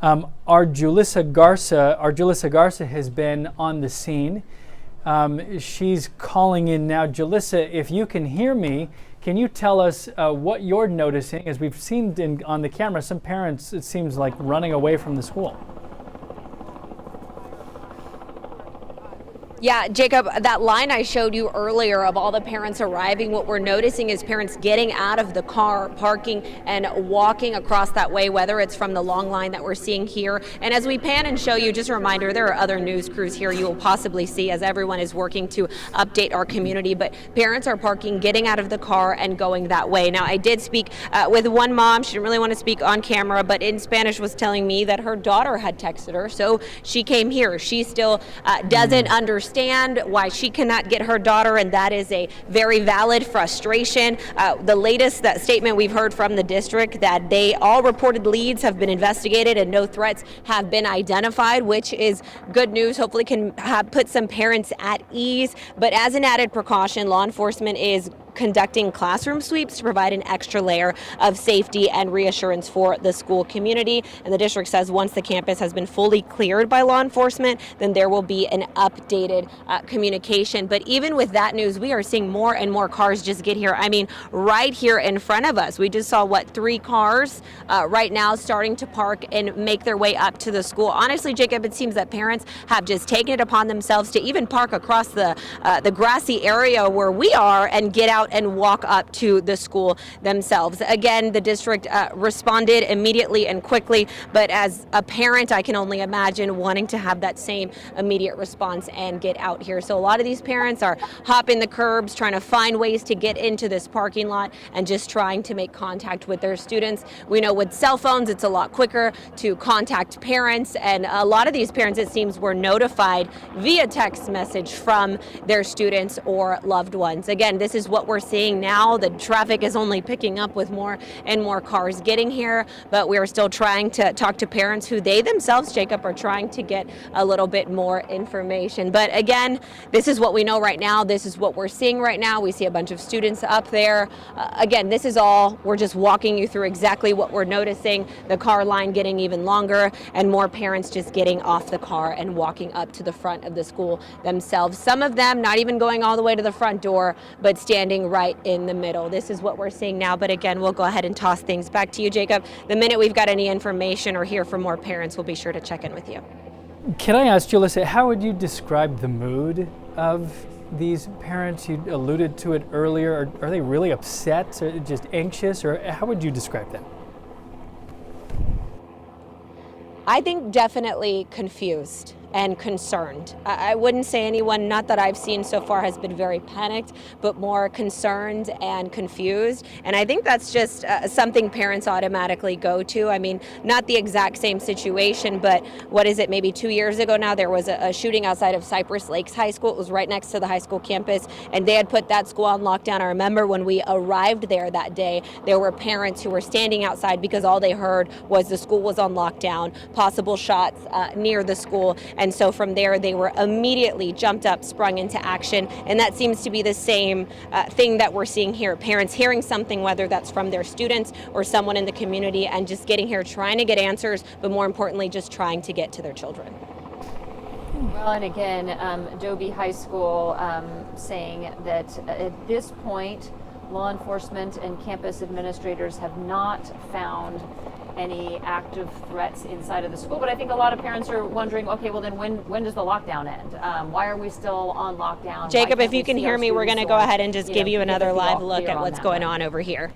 Our Julissa Garza has been on the scene. She's calling in now. Julissa, if you can hear me, can you tell us what you're noticing? As we've seen on the camera, some parents, it seems like, running away from the school. Yeah, Jacob, that line I showed you earlier of all the parents arriving, what we're noticing is parents getting out of the car, parking, and walking across that way, whether it's from the long line that we're seeing here. And as we pan and show you, just a reminder, there are other news crews here you will possibly see as everyone is working to update our community, but parents are parking, getting out of the car, and going that way. Now, I did speak with one mom. She didn't really want to speak on camera, but in Spanish was telling me that her daughter had texted her, so she came here. She still doesn't understand why she cannot get her daughter, and that is a very valid frustration. The latest statement we've heard from the district that all reported leads have been investigated and no threats have been identified, which is good news. Hopefully can put some parents at ease. But as an added precaution, law enforcement is conducting classroom sweeps to provide an extra layer of safety and reassurance for the school community. And the district says once the campus has been fully cleared by law enforcement, then there will be an updated communication. But even with that news, we are seeing more and more cars just get here. I mean, right here in front of us, we just saw, 3 cars right now starting to park and make their way up to the school. Honestly, Jacob, it seems that parents have just taken it upon themselves to even park across the grassy area where we are and get out and walk up to the school themselves. Again, the district responded immediately and quickly, but as a parent, I can only imagine wanting to have that same immediate response and get out here. So a lot of these parents are hopping the curbs, trying to find ways to get into this parking lot and just trying to make contact with their students. We know with cell phones, it's a lot quicker to contact parents, and a lot of these parents, it seems, were notified via text message from their students or loved ones. Again, this is what we're seeing now. The traffic is only picking up with more and more cars getting here, but we're still trying to talk to parents who they themselves, Jacob, are trying to get a little bit more information. But again, this is what we know right now. This is what we're seeing right now. We see a bunch of students up there. Again, this is all, we're just walking you through exactly what we're noticing. The car line getting even longer and more parents just getting off the car and walking up to the front of the school themselves. Some of them not even going all the way to the front door, but standing right in the middle. This is what we're seeing now. But again, we'll go ahead and toss things back to you, Jacob. The minute we've got any information or hear from more parents, we'll be sure to check in with you. Can I ask, Julissa, how would you describe the mood of these parents? You alluded to it earlier. Are they really upset or just anxious, or how would you describe them? I think definitely confused and concerned. I wouldn't say anyone, not that I've seen so far, has been very panicked, but more concerned and confused. And I think that's just something parents automatically go to. I mean, not the exact same situation, but what is it, maybe 2 years ago now, there was a shooting outside of Cypress Lakes High School. It was right next to the high school campus, and they had put that school on lockdown. I remember when we arrived there that day, there were parents who were standing outside because all they heard was the school was on lockdown, possible shots near the school. And so from there, they were immediately jumped up, sprung into action. And that seems to be the same thing that we're seeing here. Parents hearing something, whether that's from their students or someone in the community, and just getting here, trying to get answers, but more importantly, just trying to get to their children. Well, and again, Dobie High School saying that at this point, law enforcement and campus administrators have not found any active threats inside of the school. But I think a lot of parents are wondering, okay, well then when does the lockdown end? Why are we still on lockdown? Jacob, if you can hear me, we're going to go ahead and just give you another live look at what's going on over here.